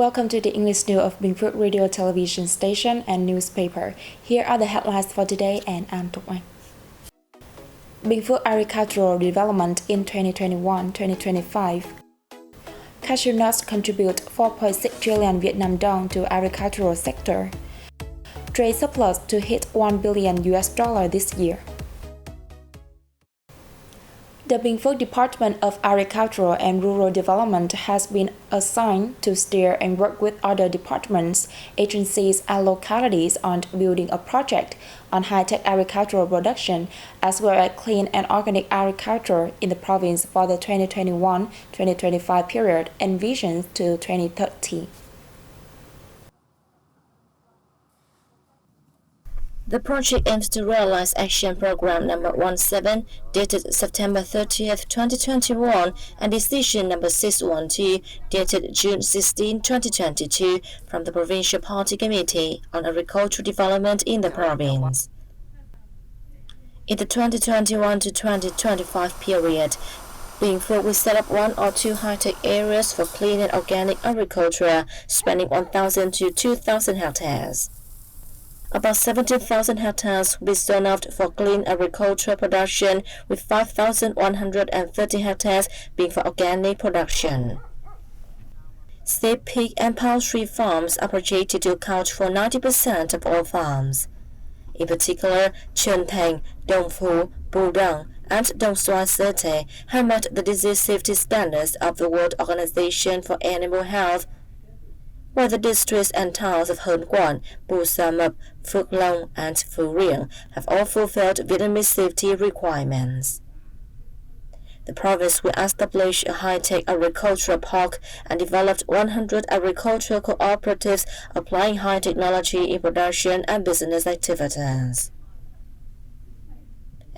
Welcome to the English news of Bình Phước Radio Television Station and Newspaper. Here are the headlines for today, and I'm Tục Anh. Bình Phước Agricultural Development in 2021-2025. Cashew nuts contribute 4.6 trillion Vietnam dong to agricultural sector. Trade surplus to hit $1 billion this year. The Bình Phước Department of Agricultural and Rural Development has been assigned to steer and work with other departments, agencies, and localities on building a project on high-tech agricultural production, as well as clean and organic agriculture in the province for the 2021-2025 period and vision to 2030. The project aims to realize Action Program number 17, dated September 30th, 2021, and Decision number 612, dated June 16, 2022, from the Provincial Party Committee on Agricultural Development in the province. In the 2021 to 2025 period, Bình Phước will set up 1 or 2 high-tech areas for clean and organic agriculture, spanning 1,000 to 2,000 hectares. About 17,000 hectares will be zoned out for clean agricultural production, with 5,130 hectares being for organic production. State pig and poultry farms are projected to account for 90% of all farms. In particular, Truyền, Đông Phu, Đăng, and Đông Xoài Serte have met the disease safety standards of the World Organization for Animal Health, while the districts and towns of Hớn Quản, Bù Sa Mập, Phước Long, and Phú Riêng have all fulfilled Vietnamese safety requirements. The province will establish a high-tech agricultural park and developed 100 agricultural cooperatives applying high technology in production and business activities.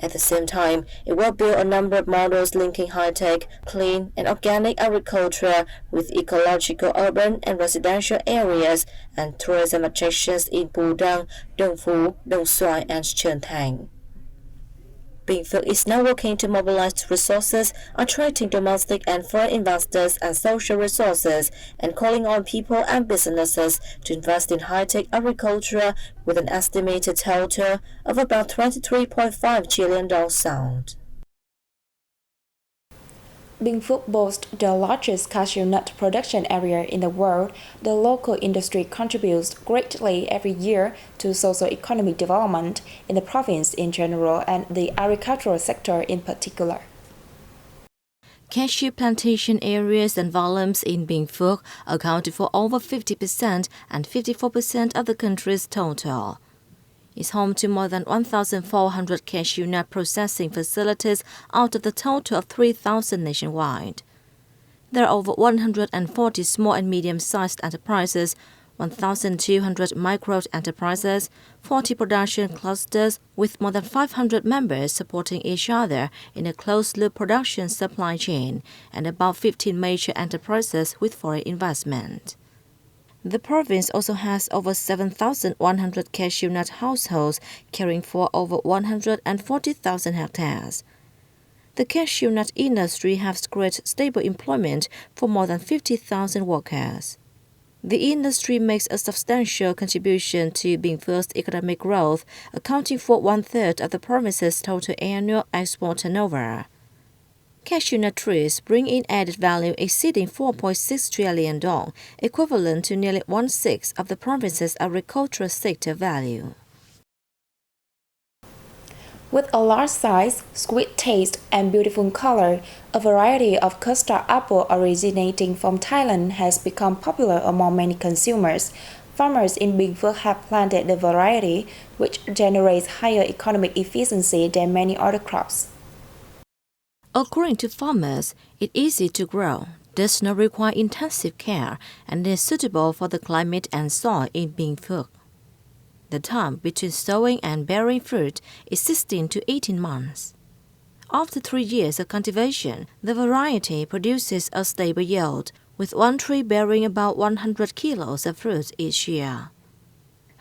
At the same time, it will build a number of models linking high-tech, clean, and organic agriculture with ecological urban and residential areas and tourism attractions in Bù Đăng, Đông Phu, Đông Xoài, and Truyền. Bình Phước is now working to mobilize resources, attracting domestic and foreign investors and social resources, and calling on people and businesses to invest in high-tech agriculture with an estimated total of about 23.5 trillion sound. Bình Phước boasts the largest cashew nut production area in the world. The local industry contributes greatly every year to socio-economic development in the province in general and the agricultural sector in particular. Cashew plantation areas and volumes in Bình Phước accounted for over 50% and 54% of the country's total. It's home to more than 1,400 cashew nut processing facilities out of the total of 3,000 nationwide. There are over 140 small and medium-sized enterprises, 1,200 micro enterprises, 40 production clusters with more than 500 members supporting each other in a closed-loop production supply chain, and about 15 major enterprises with foreign investment. The province also has over 7,100 cashew nut households, caring for over 140,000 hectares. The cashew nut industry has created stable employment for more than 50,000 workers. The industry makes a substantial contribution to Bình Phước economic growth, accounting for 1/3 of the province's total annual export turnover. Cashew nut trees bring in added value exceeding 4.6 trillion dong, equivalent to nearly 1/6 of the province's agricultural sector value. With a large size, sweet taste, and beautiful color, a variety of custard apple originating from Thailand has become popular among many consumers. Farmers in Bình Phước have planted the variety, which generates higher economic efficiency than many other crops. According to farmers, it's easy to grow, does not require intensive care, and is suitable for the climate and soil in Bình Phước. The time between sowing and bearing fruit is 16 to 18 months. After 3 years of cultivation, the variety produces a stable yield, with one tree bearing about 100 kilos of fruit each year.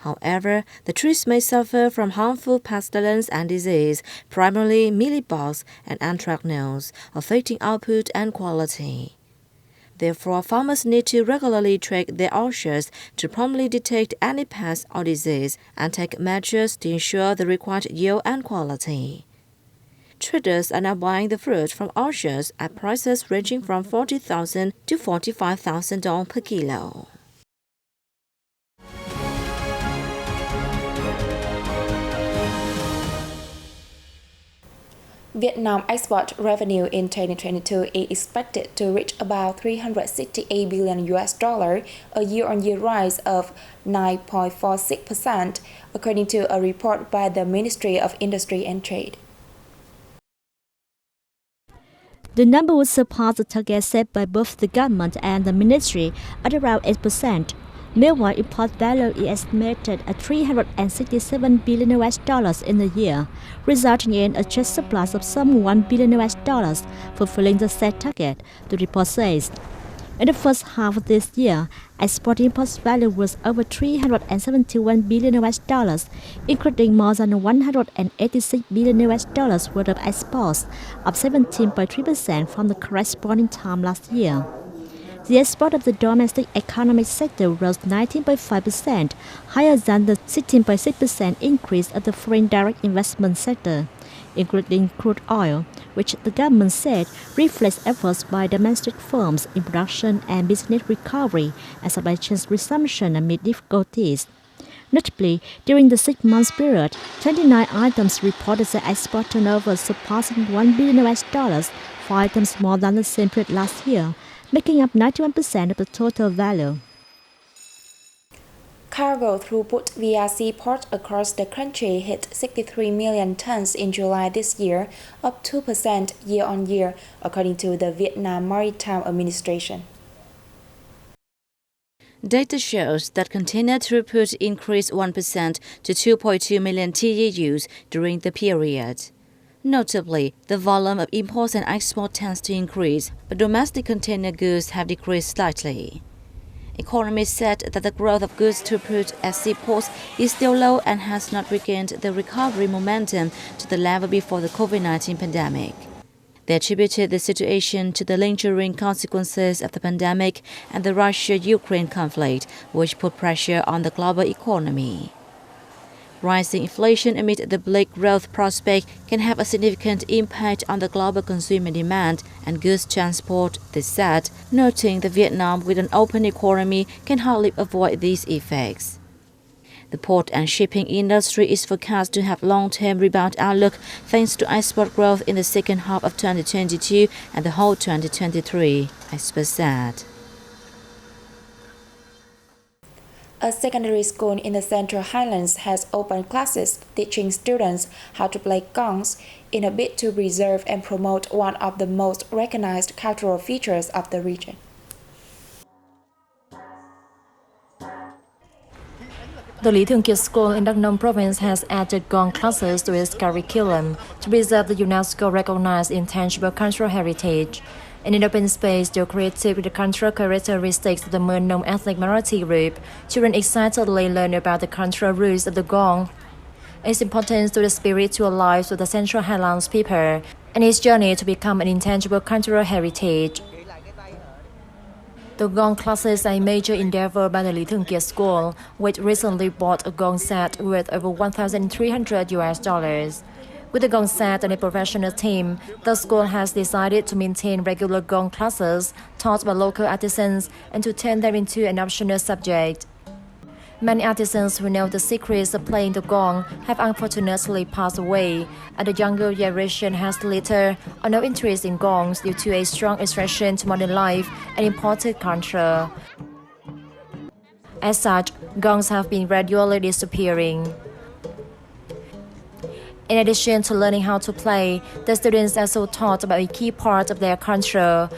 However, the trees may suffer from harmful pestilence and disease, primarily mealybugs and anthracnose, affecting output and quality. Therefore, farmers need to regularly track their orchards to promptly detect any pest or disease and take measures to ensure the required yield and quality. Traders are now buying the fruit from orchards at prices ranging from $40,000 to $45,000 per kilo. Vietnam export revenue in 2022 is expected to reach about $368 billion, a year-on-year rise of 9.46%, according to a report by the Ministry of Industry and Trade. The number would surpass the target set by both the government and the ministry at around 8%. Meanwhile, import value is estimated at $367 billion in a year, resulting in a trade surplus of some $1 billion, fulfilling the set target, the report says. In the first half of this year, export-import value was over $371 billion, including more than $186 billion worth of exports, up 17.3% from the corresponding time last year. The export of the domestic economic sector rose 19.5%, higher than the 16.6% increase of the foreign direct investment sector, including crude oil, which the government said reflects efforts by domestic firms in production and business recovery and supply chain resumption amid difficulties. Notably, during the 6-month period, 29 items reported their export turnover surpassing $1 billion, 4 items more than the same period last year, making up 91% of the total value. Cargo throughput via seaport across the country hit 63 million tons in July this year, up 2% year-on-year, according to the Vietnam Maritime Administration. Data shows that container throughput increased 1% to 2.2 million TEUs during the period. Notably, the volume of imports and exports tends to increase, but domestic container goods have decreased slightly. Economists said that the growth of goods throughput at seaports is still low and has not regained the recovery momentum to the level before the COVID-19 pandemic. They attributed the situation to the lingering consequences of the pandemic and the Russia-Ukraine conflict, which put pressure on the global economy. Rising inflation amid the bleak growth prospect can have a significant impact on the global consumer demand and goods transport, they said, noting that Vietnam, with an open economy, can hardly avoid these effects. The port and shipping industry is forecast to have long-term rebound outlook thanks to export growth in the second half of 2022 and the whole 2023, experts said. A secondary school in the Central Highlands has opened classes teaching students how to play gongs in a bid to preserve and promote one of the most recognized cultural features of the region. The Lý Thường Kiệt School in Đăng Nông province has added gong classes to its curriculum to preserve the UNESCO-recognized intangible cultural heritage. In an open space, decorated with the cultural characteristics of the Mơ Nông ethnic minority group, children excitedly learn about the cultural roots of the gong, its importance to the spiritual lives of the Central Highlands people, and its journey to become an intangible cultural heritage. The gong classes are a major endeavor by the Lý Thường Kiệt School, which recently bought a gong set worth over $1,300. With the gong set and a professional team, the school has decided to maintain regular gong classes taught by local artisans and to turn them into an optional subject. Many artisans who know the secrets of playing the gong have unfortunately passed away, and the younger generation has little or no interest in gongs due to a strong attraction to modern life and imported culture. As such, gongs have been gradually disappearing. In addition to learning how to play, the students are also taught about a key part of their culture,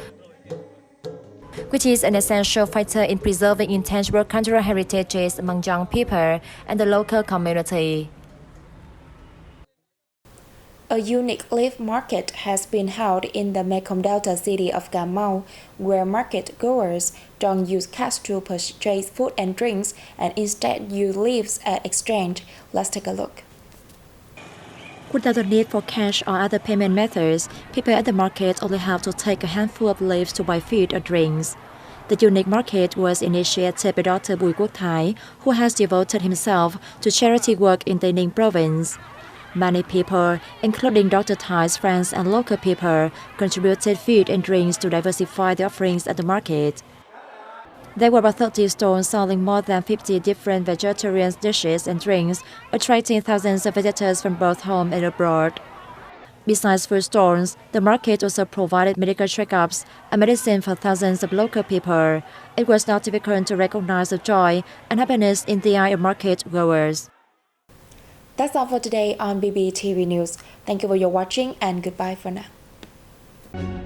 which is an essential factor in preserving intangible cultural heritages among young people and the local community. A unique leaf market has been held in the Mekong Delta city of Cà Mau, where market goers don't use cash to purchase food and drinks and instead use leaves as exchange. Let's take a look. Without the need for cash or other payment methods, people at the market only have to take a handful of leaves to buy food or drinks. The unique market was initiated by Dr. Bùi Quốc Thái, who has devoted himself to charity work in Tây Ninh province. Many people, including Dr. Thai's friends and local people, contributed food and drinks to diversify the offerings at the market. There were about 30 stalls selling more than 50 different vegetarian dishes and drinks, attracting thousands of visitors from both home and abroad. Besides food stalls, the market also provided medical checkups and medicine for thousands of local people. It was not difficult to recognize the joy and happiness in the eye of market goers. That's all for today on BPTV News. Thank you for your watching and goodbye for now.